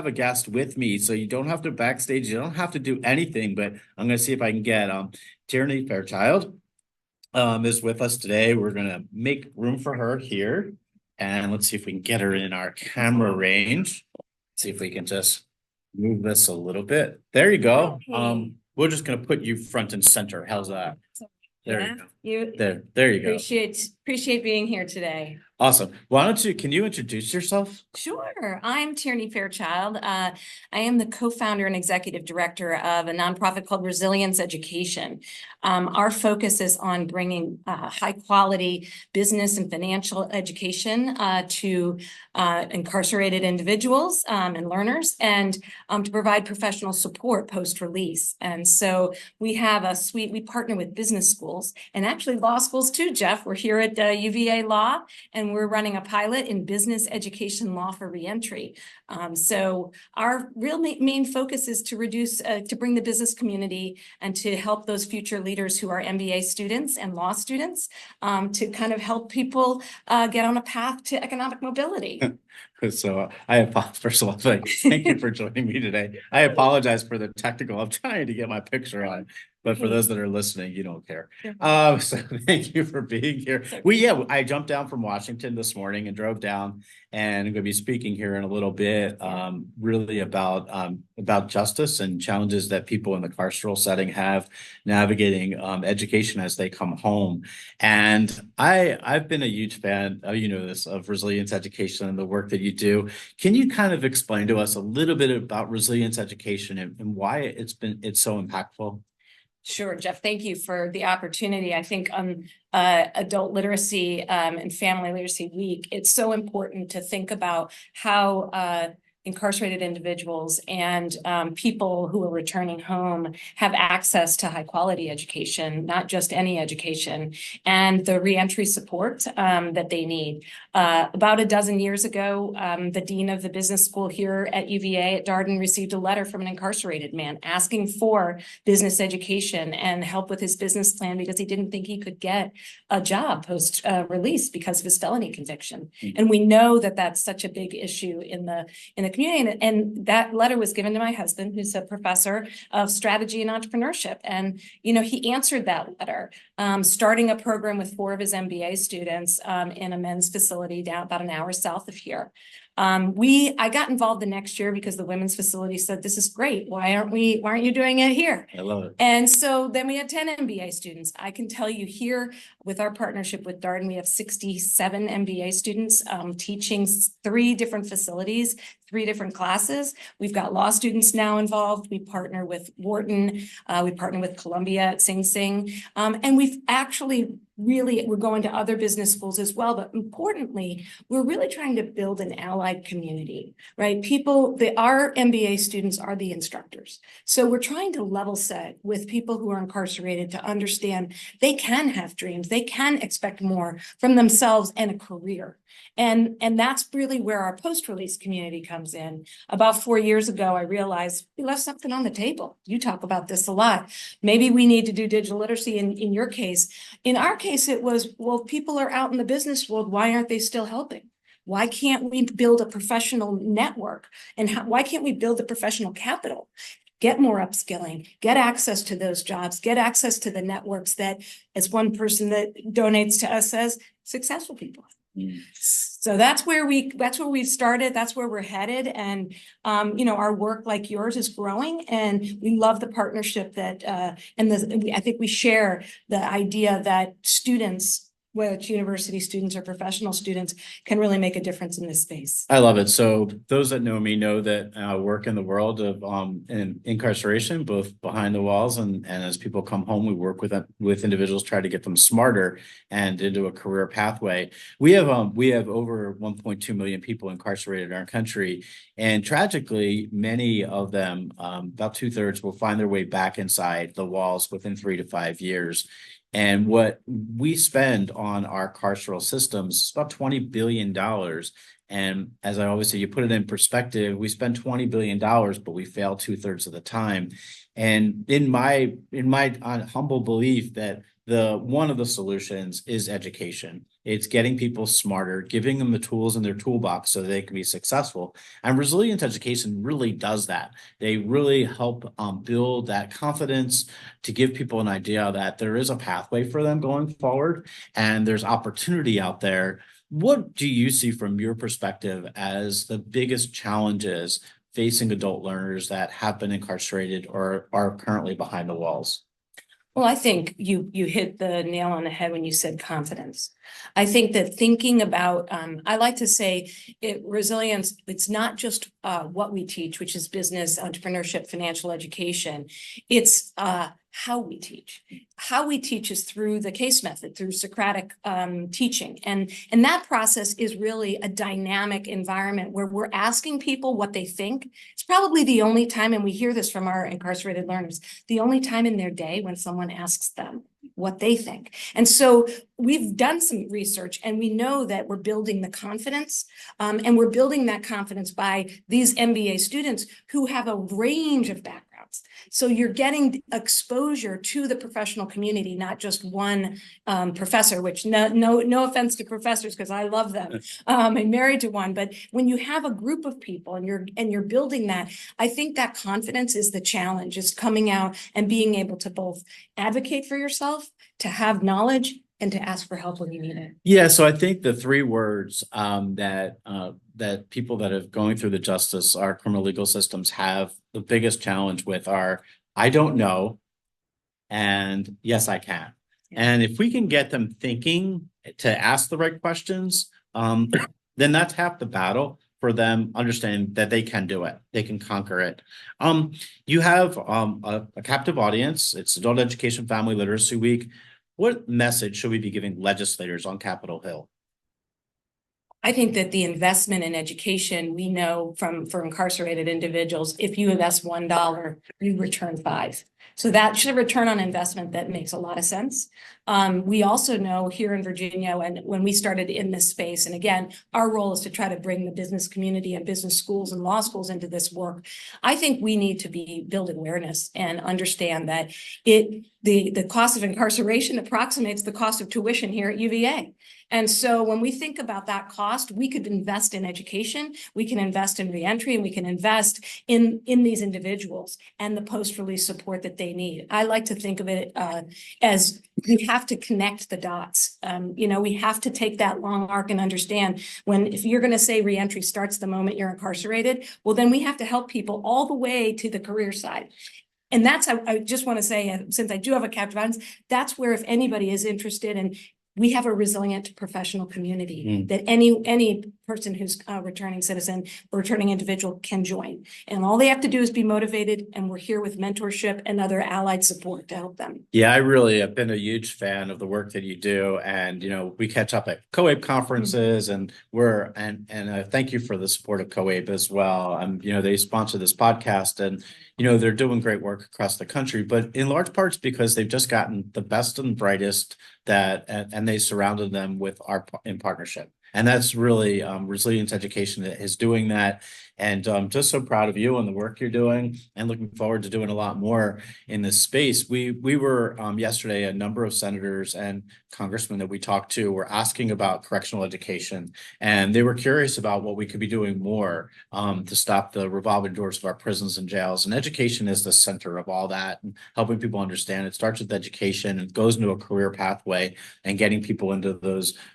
have a guest with me, so you don't have to backstage, you don't have to do anything, but I'm gonna see if I can get Tierney Fairchild is with us today. We're gonna make room for her here. And let's see if we can get her in our camera range. See if we can just move this a little bit. There you go. We're just gonna put you front and center. How's that? There you go. There you go. Appreciate being here today. Awesome. Can you introduce yourself? Sure. I'm Tierney Fairchild. I am the co-founder and executive director of a nonprofit called Resilience Education. Our focus is on bringing high quality business and financial education to incarcerated individuals and learners, and to provide professional support post-release. And so we have a suite, we partner with business schools and actually law schools too, Jeff. We're here at UVA Law, and we're running a pilot in business education law for reentry. So our real main focus is to to bring the business community and to help those future leaders who are MBA students and law students to kind of help people get on a path to economic mobility. So first of all, thank you for joining me today. I apologize for the technical. I'm trying to get my picture on, but for those that are listening, you don't care. So thank you for being here. I jumped down from Washington this morning and drove down, and I'm going to be speaking here in a little bit, really about justice and challenges that people in the carceral setting have navigating education as they come home. And I've been a huge fan, of Resilience Education and the work that you do. Can you kind of explain to us a little bit about Resilience Education and why it's so impactful? Sure, Jeff. Thank you for the opportunity. I think Adult Literacy and Family Literacy Week, it's so important to think about how incarcerated individuals and people who are returning home have access to high quality education, not just any education, and the reentry support that they need. About a dozen years ago, the dean of the business school here at UVA at Darden received a letter from an incarcerated man asking for business education and help with his business plan because he didn't think he could get a job post release because of his felony conviction. And we know that that's such a big issue in the community. And that letter was given to my husband, who's a professor of strategy and entrepreneurship. And, he answered that letter, starting a program with 4 of his MBA students in a men's facility down about an hour south of here. I got involved the next year because the women's facility said, this is great. Why aren't you doing it here? I love it. And so then we had 10 MBA students. I can tell you here with our partnership with Darden, we have 67 MBA students teaching 3 different facilities, 3 different classes. We've got law students now involved. We partner with Wharton. We partner with Columbia at Sing Sing. And we've actually we're going to other business schools as well. But importantly, we're really trying to build an allied community, right? Our MBA students are the instructors. So we're trying to level set with people who are incarcerated to understand they can have dreams. They can expect more from themselves and a career. And that's really where our post-release community comes in. About 4 years ago, I realized we left something on the table. You talk about this a lot. Maybe we need to do digital literacy in your case. In our case, it was, well, people are out in the business world. Why aren't they still helping? Why can't we build a professional network? And why can't we build the professional capital? Get more upskilling, get access to those jobs, get access to the networks that, as one person that donates to us says, successful people. So that's where we've started. That's where we're headed. And, our work like yours is growing, and we love the partnership that, I think we share the idea that students, whether it's university students or professional students, can really make a difference in this space. I love it. So those that know me know that I work in the world of incarceration, both behind the walls and as people come home, we work with individuals, try to get them smarter and into a career pathway. We have over 1.2 million people incarcerated in our country, and tragically, many of them, about 2/3, will find their way back inside the walls within 3 to 5 years. And what we spend on our carceral systems is about $20 billion. And as I always say, you put it in perspective, we spend $20 billion, but we fail 2/3 of the time. And in my humble belief that one of the solutions is education. It's getting people smarter, giving them the tools in their toolbox so they can be successful. And resilient education really does that. They really help build that confidence to give people an idea that there is a pathway for them going forward and there's opportunity out there. What do you see from your perspective as the biggest challenges facing adult learners that have been incarcerated or are currently behind the walls? Well, I think you hit the nail on the head when you said confidence. I think that thinking about, I like to say resilience, it's not just what we teach, which is business, entrepreneurship, financial education. It's how we teach. How we teach is through the case method, through Socratic teaching. And that process is really a dynamic environment where we're asking people what they think. It's probably the only time, and we hear this from our incarcerated learners, the only time in their day when someone asks them what they think. And so we've done some research and we know that we're building the confidence and we're building that confidence by these MBA students who have a range of backgrounds. So you're getting exposure to the professional community, not just one professor, which no offense to professors, because I love them. I'm married to one, but when you have a group of people and you're building that, I think that confidence is the challenge, is coming out and being able to both advocate for yourself, to have knowledge, and to ask for help when you need it. Yeah, so I think the three words that people that are going through our criminal legal systems have the biggest challenge with are, I don't know, and yes, I can. Yeah. And if we can get them thinking to ask the right questions, then that's half the battle for them understanding that they can do it, they can conquer it. You have a captive audience. It's Adult Education Family Literacy Week. What message should we be giving legislators on Capitol Hill? I think that the investment in education, we know for incarcerated individuals, if you invest $1, you return 5. So that should a return on investment that makes a lot of sense. We also know here in Virginia, and when we started in this space, and again, our role is to try to bring the business community and business schools and law schools into this work. I think we need to build awareness and understand that the cost of incarceration approximates the cost of tuition here at UVA. And so when we think about that cost, we could invest in education, we can invest in reentry, and we can invest in these individuals and the post-release support that they need. I like to think of it as we have to connect the dots. We have to take that long arc and understand if you're going to say reentry starts the moment you're incarcerated, well, then we have to help people all the way to the career side. And that's, I just want to say, since I do have a captive audience, that's where if anybody is interested in, we have a resilient professional community that any person who's a returning citizen or returning individual can join. And all they have to do is be motivated, and we're here with mentorship and other allied support to help them. Yeah, I really have been a huge fan of the work that you do. And, we catch up at COABE conferences and thank you for the support of COABE as well. They sponsor this podcast and, they're doing great work across the country, but in large parts because they've just gotten the best and brightest and they surrounded them in partnership. And that's really Resilience Education that is doing that. And I'm just so proud of you and the work you're doing and looking forward to doing a lot more in this space. We were yesterday, a number of senators and congressmen that we talked to were asking about correctional education, and they were curious about what we could be doing more to stop the revolving doors of our prisons and jails. And education is the center of all that, and helping people understand it starts with education and goes into a career pathway and getting people into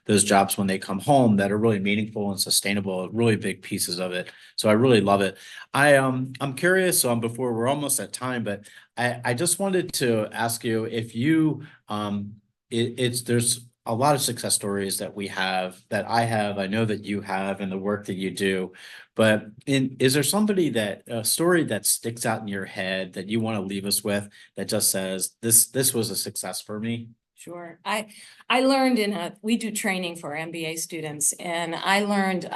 those jobs when they come home that are really meaningful and sustainable, really big pieces of it. So I really love it. I'm curious before we're almost at time, but I just wanted to ask you if you there's a lot of success stories that I know that you have and the work that you do, but is there a story that sticks out in your head that you want to leave us with that just says this was a success for me? Sure. I learned we do training for MBA students, and I learned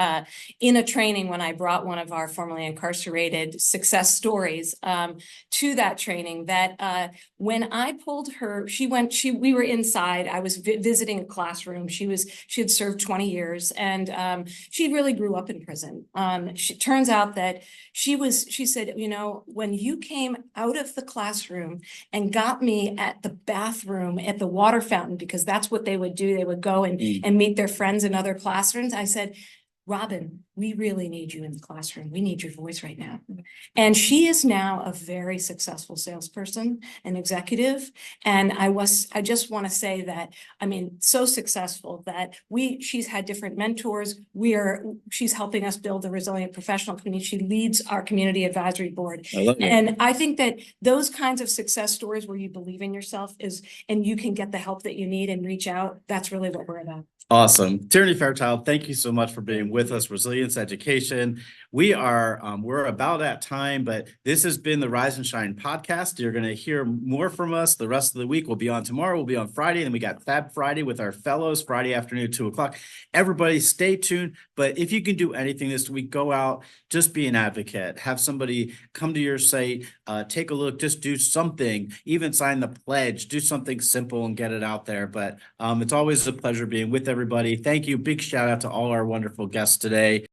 in a training when I brought one of our formerly incarcerated success stories to that training that when I pulled her, we were inside, I was visiting a classroom. She had served 20 years and she really grew up in prison. Turns out that she said, when you came out of the classroom and got me at the bathroom, at the water water fountain, because that's what they would do. They would go and meet their friends in other classrooms. I said, Robin, we really need you in the classroom. We need your voice right now. And she is now a very successful salesperson and executive. And I just want to say that, I mean, so successful that she's had different mentors. She's helping us build a resilient professional community. She leads our community advisory board. And I think that those kinds of success stories where you believe in yourself and you can get the help that you need and reach out, that's really what we're about. Awesome. Tierney Fairchild, thank you so much for being with us. Resilience Education. We're about at time, but this has been the Rise and Shine podcast. You're going to hear more from us the rest of the week. We'll be on tomorrow. We'll be on Friday. And we got Fab Friday with our fellows Friday afternoon, 2:00. Everybody stay tuned. But if you can do anything this week, go out, just be an advocate, have somebody come to your site, take a look, just do something, even sign the pledge, do something simple and get it out there. But it's always a pleasure being with everybody. Thank you. Big shout out to all our wonderful guests today.